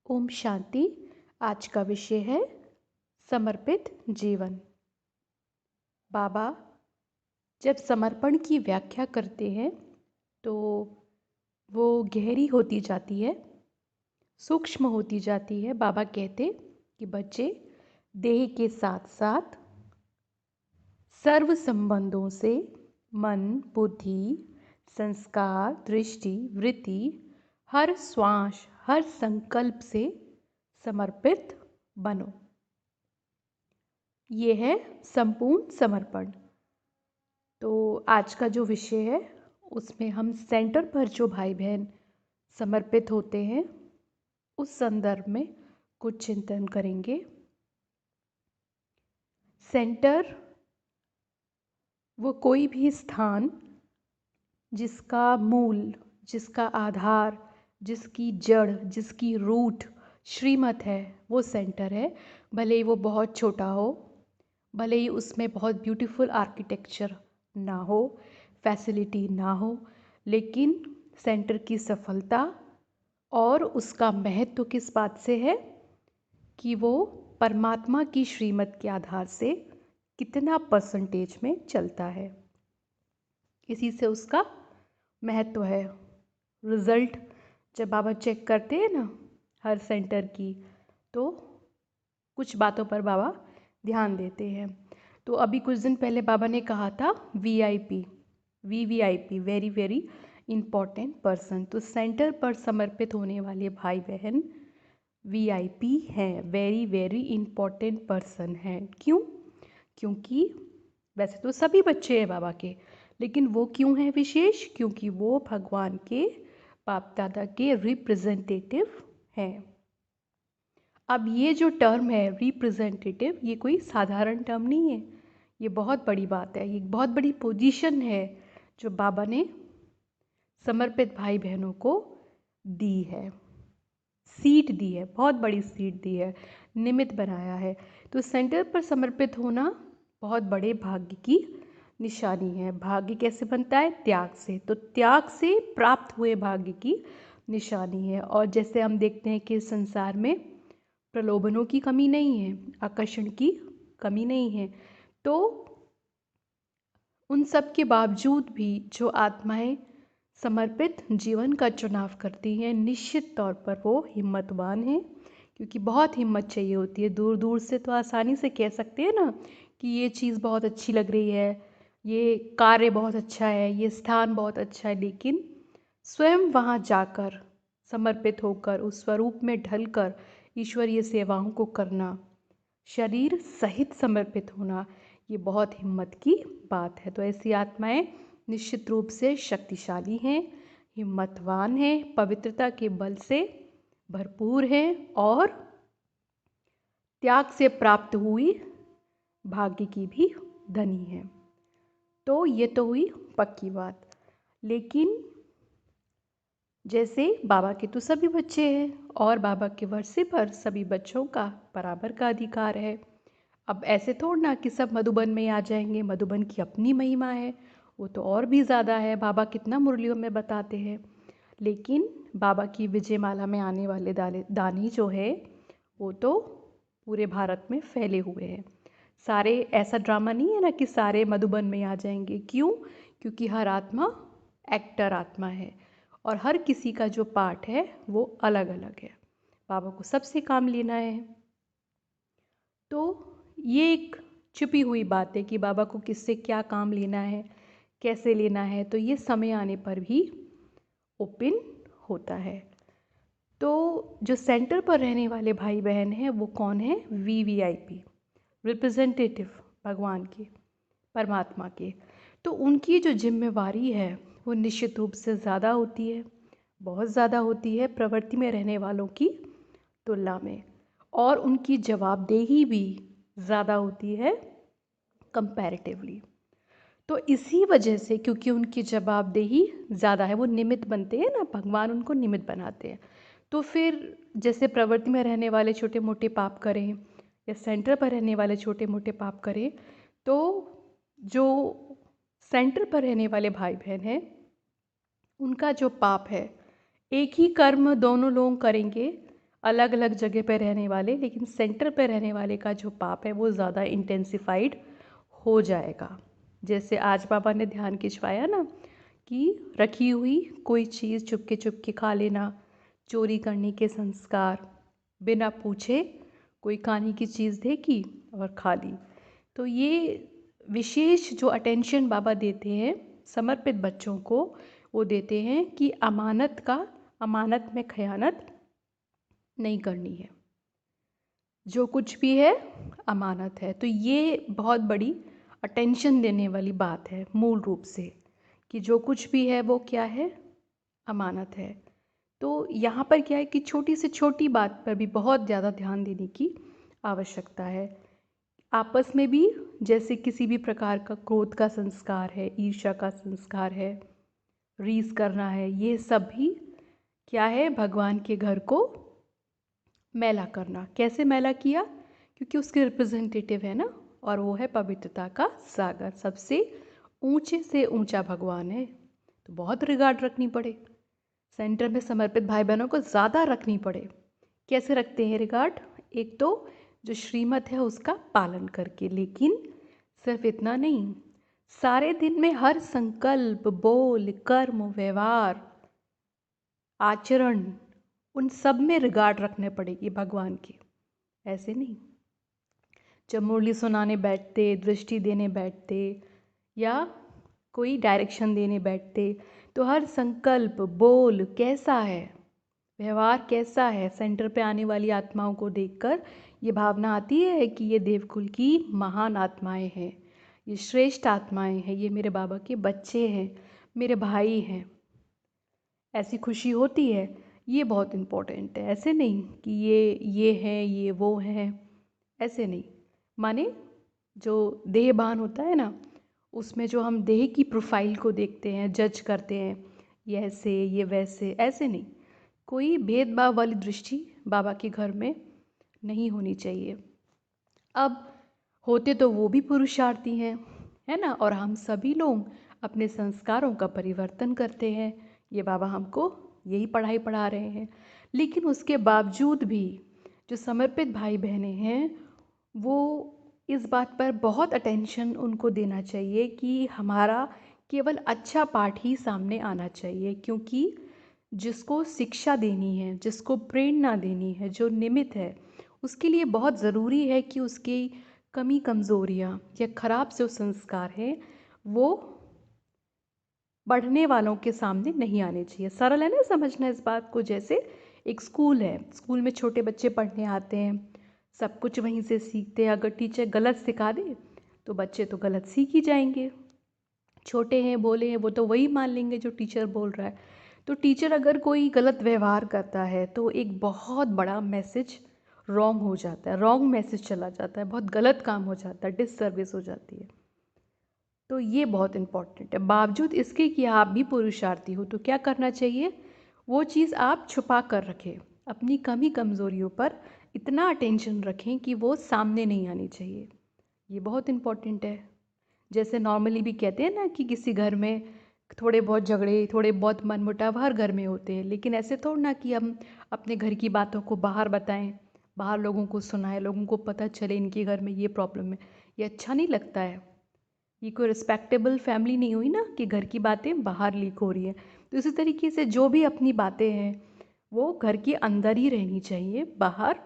ओम शांति। आज का विषय है समर्पित जीवन। बाबा जब समर्पण की व्याख्या करते हैं तो वो गहरी होती जाती है, सूक्ष्म होती जाती है। बाबा कहते कि बच्चे देह के साथ साथ सर्व संबंधों से मन, बुद्धि, संस्कार, दृष्टि, वृत्ति, हर श्वास, हर संकल्प से समर्पित बनो। ये है संपूर्ण समर्पण। तो आज का जो विषय है उसमें हम सेंटर पर जो भाई बहन समर्पित होते हैं उस संदर्भ में कुछ चिंतन करेंगे। सेंटर वो कोई भी स्थान जिसका मूल, जिसका आधार, जिसकी जड़, जिसकी रूट श्रीमत है, वो सेंटर है। भले ही वो बहुत छोटा हो, भले ही उसमें बहुत ब्यूटीफुल आर्किटेक्चर ना हो, फैसिलिटी ना हो, लेकिन सेंटर की सफलता और उसका महत्व किस बात से है कि वो परमात्मा की श्रीमत के आधार से कितना परसेंटेज में चलता है, इसी से उसका महत्व है। रिज़ल्ट जब बाबा चेक करते हैं ना हर सेंटर की, तो कुछ बातों पर बाबा ध्यान देते हैं। तो अभी कुछ दिन पहले बाबा ने कहा था VIP, VVIP, very very important person. तो सेंटर पर समर्पित होने वाले भाई बहन VIP हैं, वेरी वेरी इम्पॉर्टेंट पर्सन हैं। क्यों? क्योंकि वैसे तो सभी बच्चे हैं बाबा के, लेकिन वो क्यों हैं विशेष? क्योंकि वो भगवान के बाप दादा के रिप्रेजेंटेटिव हैं। अब ये जो टर्म है रिप्रेजेंटेटिव, ये कोई साधारण टर्म नहीं है, ये बहुत बड़ी बात है, ये बहुत बड़ी पोजीशन है जो बाबा ने समर्पित भाई बहनों को दी है, सीट दी है, बहुत बड़ी सीट दी है, निमित्त बनाया है। तो सेंटर पर समर्पित होना बहुत बड़े भाग्य की निशानी है। भाग्य कैसे बनता है? त्याग से। तो त्याग से प्राप्त हुए भाग्य की निशानी है। और जैसे हम देखते हैं कि संसार में प्रलोभनों की कमी नहीं है, आकर्षण की कमी नहीं है, तो उन सब के बावजूद भी जो आत्माएं समर्पित जीवन का चुनाव करती हैं, निश्चित तौर पर वो हिम्मतवान हैं, क्योंकि बहुत हिम्मत चाहिए होती है। दूर दूर से तो आसानी से कह सकते हैं ना कि ये चीज़ बहुत अच्छी लग रही है, ये कार्य बहुत अच्छा है, ये स्थान बहुत अच्छा है, लेकिन स्वयं वहाँ जाकर समर्पित होकर उस स्वरूप में ढलकर ईश्वरीय सेवाओं को करना, शरीर सहित समर्पित होना, ये बहुत हिम्मत की बात है। तो ऐसी आत्माएं निश्चित रूप से शक्तिशाली हैं, हिम्मतवान हैं, पवित्रता के बल से भरपूर हैं और त्याग से प्राप्त हुई भाग्य की भी धनी हैं। तो ये तो हुई पक्की बात। लेकिन जैसे बाबा के तो सभी बच्चे हैं और बाबा के वर्षे पर सभी बच्चों का बराबर का अधिकार है। अब ऐसे थोड़ा ना कि सब मधुबन में आ जाएंगे, मधुबन की अपनी महिमा है, वो तो और भी ज़्यादा है, बाबा कितना मुरलियों में बताते हैं। लेकिन बाबा की विजयमाला में आने वाले दानी जो है वो तो पूरे भारत में फैले हुए हैं। सारे, ऐसा ड्रामा नहीं है ना कि सारे मधुबन में आ जाएंगे। क्यों? क्योंकि हर आत्मा एक्टर आत्मा है और हर किसी का जो पार्ट है वो अलग अलग है। बाबा को सबसे काम लेना है। तो ये एक छुपी हुई बात है कि बाबा को किससे क्या काम लेना है, कैसे लेना है, तो ये समय आने पर भी ओपन होता है। तो जो सेंटर पर रहने वाले भाई बहन हैं वो कौन है? VVIP, रिप्रेजेंटेटिव भगवान के, परमात्मा के। तो उनकी जो जिम्मेवारी है वो निश्चित रूप से ज़्यादा होती है, बहुत ज़्यादा होती है प्रवृत्ति में रहने वालों की तुलना में, और उनकी जवाबदेही भी ज़्यादा होती है कंपैरेटिवली। तो इसी वजह से, क्योंकि उनकी जवाबदेही ज़्यादा है, वो निमित्त बनते हैं ना, भगवान उनको निमित्त बनाते हैं। तो फिर जैसे प्रवृत्ति में रहने वाले छोटे मोटे पाप करें या सेंटर पर रहने वाले छोटे मोटे पाप करें, तो जो सेंटर पर रहने वाले भाई बहन हैं उनका जो पाप है, एक ही कर्म दोनों लोग करेंगे, अलग अलग जगह पे रहने वाले, लेकिन सेंटर पे रहने वाले का जो पाप है वो ज़्यादा इंटेंसिफाइड हो जाएगा। जैसे आज बाबा ने ध्यान खिंचवाया ना कि रखी हुई कोई चीज़ चुपके चुपके खा लेना, चोरी करने के संस्कार, बिना पूछे कोई खाने की चीज़ देखी और खा ली। तो ये विशेष जो अटेंशन बाबा देते हैं समर्पित बच्चों को, वो देते हैं कि अमानत में खयानत नहीं करनी है। जो कुछ भी है अमानत है। तो ये बहुत बड़ी अटेंशन देने वाली बात है मूल रूप से, कि जो कुछ भी है वो क्या है, अमानत है। तो यहाँ पर क्या है कि छोटी से छोटी बात पर भी बहुत ज़्यादा ध्यान देने की आवश्यकता है। आपस में भी, जैसे किसी भी प्रकार का क्रोध का संस्कार है, ईर्ष्या का संस्कार है, रीस करना है, ये सब भी क्या है, भगवान के घर को मैला करना। कैसे मैला किया? क्योंकि उसके रिप्रेजेंटेटिव है ना, और वो है पवित्रता का सागर, सबसे ऊंचे से ऊंचा भगवान है। तो बहुत रिगार्ड रखनी पड़े, सेंटर में समर्पित भाई बहनों को ज़्यादा रखनी पड़े। कैसे रखते हैं रिगार्ड? एक तो जो श्रीमत है उसका पालन करके, लेकिन सिर्फ इतना नहीं, सारे दिन में हर संकल्प, बोल, कर्म, व्यवहार, आचरण, उन सब में रिगार्ड रखने पड़ेगी भगवान की। ऐसे नहीं जब मुरली सुनाने बैठते, दृष्टि देने बैठते, या कोई डायरेक्शन देने बैठते, तो हर संकल्प, बोल कैसा है, व्यवहार कैसा है, सेंटर पे आने वाली आत्माओं को देखकर ये भावना आती है कि ये देवकुल की महान आत्माएं हैं, ये श्रेष्ठ आत्माएं हैं, ये मेरे बाबा के बच्चे हैं, मेरे भाई हैं। ऐसी खुशी होती है। ये बहुत इम्पोर्टेंट है। ऐसे नहीं कि ये है, ये वो है, ऐसे नहीं। माने जो देहभान होता है ना, उसमें जो हम देह की प्रोफाइल को देखते हैं, जज करते हैं, ये ऐसे, ये वैसे, ऐसे नहीं। कोई भेदभाव वाली दृष्टि बाबा के घर में नहीं होनी चाहिए। अब होते तो वो भी पुरुषार्थी हैं, है ना, और हम सभी लोग अपने संस्कारों का परिवर्तन करते हैं। ये बाबा हमको यही पढ़ाई पढ़ा रहे हैं। लेकिन उसके बावजूद भी जो समर्पित भाई बहनें हैं, वो इस बात पर बहुत अटेंशन उनको देना चाहिए कि हमारा केवल अच्छा पाठ ही सामने आना चाहिए, क्योंकि जिसको शिक्षा देनी है, जिसको प्रेरणा देनी है, जो निमित्त है, उसके लिए बहुत ज़रूरी है कि उसकी कमी कमज़ोरियाँ या ख़राब जो संस्कार हैं वो पढ़ने वालों के सामने नहीं आने चाहिए। सरल है ना समझना इस बात को। जैसे एक स्कूल है, स्कूल में छोटे बच्चे पढ़ने आते हैं, सब कुछ वहीं से सीखते हैं। अगर टीचर गलत सिखा दे तो बच्चे तो गलत सीख ही जाएंगे। छोटे हैं, बोले हैं, वो तो वही मान लेंगे जो टीचर बोल रहा है। तो टीचर अगर कोई गलत व्यवहार करता है तो एक बहुत बड़ा मैसेज रॉन्ग हो जाता है, रॉन्ग मैसेज चला जाता है, बहुत गलत काम हो जाता है, डिससर्विस हो जाती है। तो ये बहुत इम्पॉर्टेंट है। बावजूद इसके कि आप भी पुरुषार्थी हो तो क्या करना चाहिए, वो चीज़ आप छुपा कर रखें। अपनी कमी कमज़ोरियों पर इतना अटेंशन रखें कि वो सामने नहीं आनी चाहिए। ये बहुत इम्पॉर्टेंट है। जैसे नॉर्मली भी कहते हैं ना कि किसी घर में थोड़े बहुत झगड़े, थोड़े बहुत मनमुटाव हर घर में होते हैं, लेकिन ऐसे थोड़ा ना कि हम अपने घर की बातों को बाहर बताएं, बाहर लोगों को सुनाएं, लोगों को पता चले इनके घर में ये प्रॉब्लम है। ये अच्छा नहीं लगता है। ये कोई रिस्पेक्टेबल फैमिली नहीं हुई ना कि घर की बातें बाहर लीक हो रही हैं। तो इसी तरीके से जो भी अपनी बातें हैं वो घर के अंदर ही रहनी चाहिए, बाहर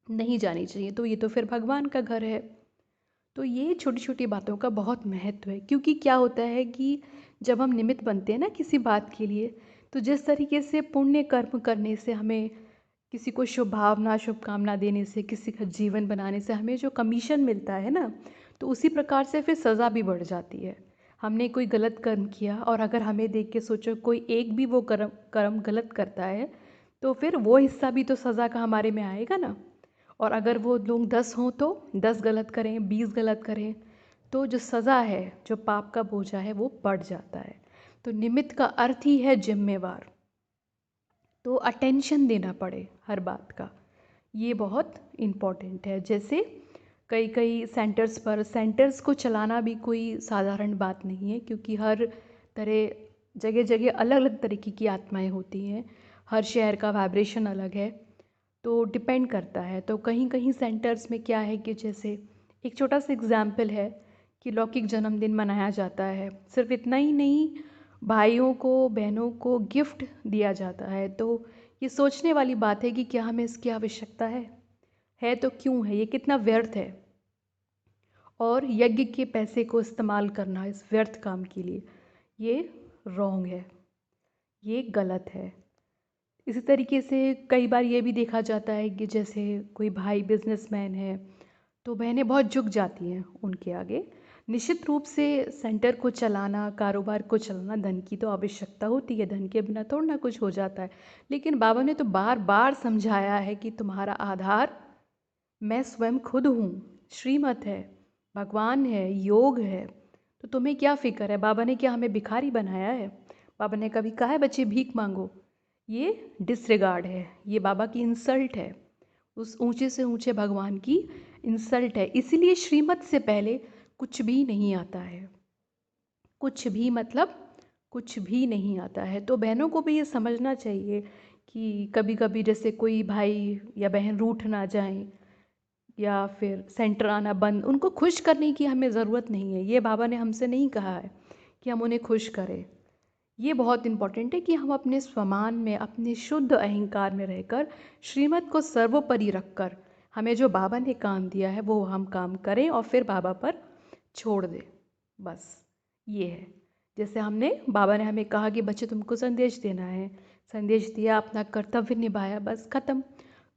नहीं जानी चाहिए। तो ये तो फिर भगवान का घर है। तो ये छोटी छोटी बातों का बहुत महत्व है, क्योंकि क्या होता है कि जब हम निमित्त बनते हैं ना किसी बात के लिए, तो जिस तरीके से पुण्य कर्म करने से हमें, किसी को शुभ भावना शुभकामना देने से, किसी का जीवन बनाने से हमें जो कमीशन मिलता है ना, तो उसी प्रकार से फिर सज़ा भी बढ़ जाती है। हमने कोई गलत कर्म किया और अगर हमें देख के सोचो कोई एक भी वो कर्म कर्म गलत करता है, तो फिर वो हिस्सा भी तो सज़ा का हमारे में आएगा ना। और अगर वो लोग 10 हों तो 10 गलत करें, 20 गलत करें, तो जो सज़ा है, जो पाप का बोझा है, वो बढ़ जाता है। तो निमित्त का अर्थ ही है जिम्मेवार। तो अटेंशन देना पड़े हर बात का, ये बहुत इम्पॉर्टेंट है। जैसे कई कई सेंटर्स को चलाना भी कोई साधारण बात नहीं है, क्योंकि हर जगह जगह अलग अलग तरीके की आत्माएं होती हैं। हर शहर का वाइब्रेशन अलग है। तो डिपेंड करता है। तो कहीं कहीं सेंटर्स में क्या है कि जैसे एक छोटा सा एग्जाम्पल है कि लौकिक जन्मदिन मनाया जाता है, सिर्फ इतना ही नहीं, भाइयों को बहनों को गिफ्ट दिया जाता है। तो ये सोचने वाली बात है कि क्या हमें इसकी आवश्यकता है तो क्यों है, ये कितना व्यर्थ है। और यज्ञ के पैसे को इस्तेमाल करना इस व्यर्थ काम के लिए, ये रॉन्ग है, ये गलत है। इसी तरीके से कई बार ये भी देखा जाता है कि जैसे कोई भाई बिजनेसमैन है तो बहनें बहुत झुक जाती हैं उनके आगे। निश्चित रूप से सेंटर को चलाना, कारोबार को चलाना, धन की तो आवश्यकता होती है, धन के बिना थोड़ा ना कुछ हो जाता है। लेकिन बाबा ने तो बार बार समझाया है कि तुम्हारा आधार मैं स्वयं खुद हूँ, श्रीमत है, भगवान है, योग है। तो तुम्हें क्या फिक्र है? बाबा ने क्या हमें भिखारी बनाया है? बाबा ने कभी कहा है बच्चे भीख मांगो? ये डिसरिगार्ड है, ये बाबा की इंसल्ट है, उस ऊंचे से ऊंचे भगवान की इंसल्ट है। इसीलिए श्रीमत से पहले कुछ भी नहीं आता है, कुछ भी मतलब कुछ भी नहीं आता है। तो बहनों को भी ये समझना चाहिए कि कभी कभी जैसे कोई भाई या बहन रूठ ना जाए या फिर सेंटर आना बंद, उनको खुश करने की हमें ज़रूरत नहीं है। ये बाबा ने हमसे नहीं कहा है कि हम उन्हें खुश करें। ये बहुत इम्पॉर्टेंट है कि हम अपने स्वमान में, अपने शुद्ध अहंकार में रहकर, श्रीमत को सर्वोपरि रखकर, हमें जो बाबा ने काम दिया है वो हम काम करें और फिर बाबा पर छोड़ दें। बस ये है। जैसे हमने, बाबा ने हमें कहा कि बच्चे तुमको संदेश देना है, संदेश दिया, अपना कर्तव्य निभाया, बस ख़त्म।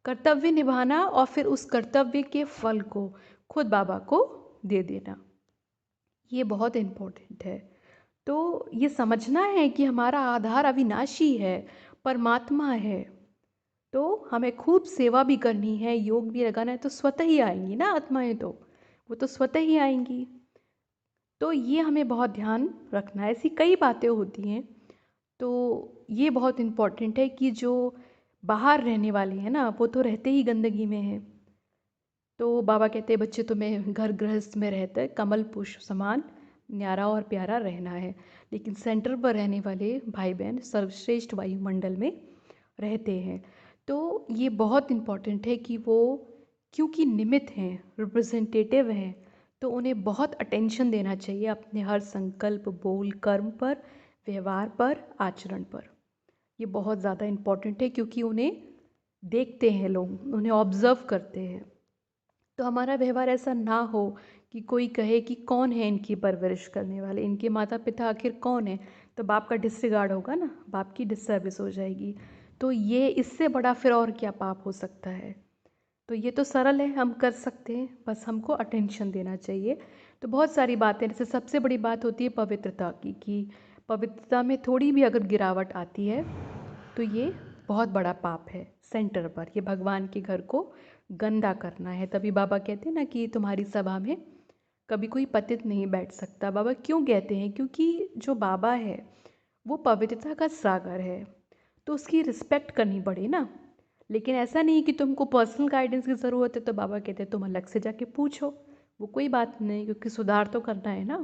कर्तव्य निभाना और फिर उस कर्तव्य के फल को खुद बाबा को दे देना, ये बहुत इम्पोर्टेंट है। तो ये समझना है कि हमारा आधार अविनाशी है, परमात्मा है। तो हमें खूब सेवा भी करनी है, योग भी लगाना है, तो स्वतः ही आएंगी ना आत्माएं, तो वो तो स्वतः ही आएंगी। तो ये हमें बहुत ध्यान रखना है। ऐसी कई बातें होती हैं। तो ये बहुत इम्पोर्टेंट है कि जो बाहर रहने वाले हैं ना, वो तो रहते ही गंदगी में हैं। तो बाबा कहते हैं बच्चे तुम्हें घर गृहस्थ में रहते कमल पुष्प समान न्यारा और प्यारा रहना है, लेकिन सेंटर पर रहने वाले भाई बहन सर्वश्रेष्ठ वायुमंडल में रहते हैं। तो ये बहुत इम्पॉर्टेंट है कि वो, क्योंकि निमित्त हैं, रिप्रेजेंटेटिव हैं, तो उन्हें बहुत अटेंशन देना चाहिए अपने हर संकल्प, बोल, कर्म पर, व्यवहार पर, आचरण पर। ये बहुत ज़्यादा इम्पॉर्टेंट है क्योंकि उन्हें देखते हैं लोग, उन्हें ऑब्जर्व करते हैं। तो हमारा व्यवहार ऐसा ना हो कि कोई कहे कि कौन है इनकी परवरिश करने वाले, इनके माता पिता आखिर कौन है। तो बाप का डिसरिगार्ड होगा ना, बाप की डिससर्विस हो जाएगी। तो ये इससे बड़ा फिर और क्या पाप हो सकता है। तो ये तो सरल है, हम कर सकते हैं, बस हमको अटेंशन देना चाहिए। तो बहुत सारी बातें, जैसे सबसे बड़ी बात होती है पवित्रता की, कि पवित्रता में थोड़ी भी अगर गिरावट आती है तो ये बहुत बड़ा पाप है। सेंटर पर ये भगवान के घर को गंदा करना है। तभी बाबा कहते हैं ना कि तुम्हारी सभा में कभी कोई पतित नहीं बैठ सकता। बाबा क्यों कहते हैं? क्योंकि जो बाबा है वो पवित्रता का सागर है, तो उसकी रिस्पेक्ट करनी पड़े ना। लेकिन ऐसा नहीं कि तुमको पर्सनल गाइडेंस की ज़रूरत है तो बाबा कहते हैं तुम अलग से जाके पूछो, वो कोई बात नहीं, क्योंकि सुधार तो करना है ना।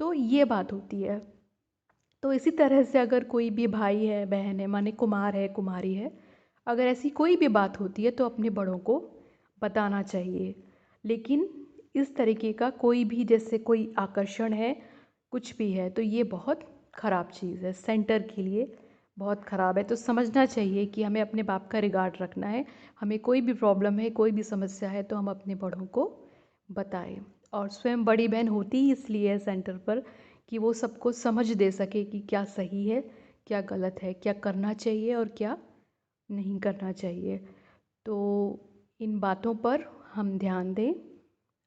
तो ये बात होती है। तो इसी तरह से अगर कोई भी भाई है, बहन है, माने कुमार है, कुमारी है, अगर ऐसी कोई भी बात होती है तो अपने बड़ों को बताना चाहिए। लेकिन इस तरीके का कोई भी, जैसे कोई आकर्षण है, कुछ भी है, तो ये बहुत ख़राब चीज़ है, सेंटर के लिए बहुत ख़राब है। तो समझना चाहिए कि हमें अपने बाप का रिगार्ड रखना है। हमें कोई भी प्रॉब्लम है, कोई भी समस्या है, तो हम अपने बड़ों को बताएं। और स्वयं बड़ी बहन होती ही इसलिए है सेंटर पर कि वो सबको समझ दे सके कि क्या सही है, क्या गलत है, क्या करना चाहिए और क्या नहीं करना चाहिए। तो इन बातों पर हम ध्यान दें,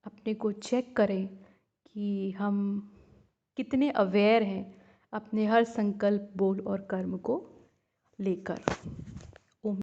अपने को चेक करें कि हम कितने अवेयर हैं अपने हर संकल्प, बोल और कर्म को लेकर।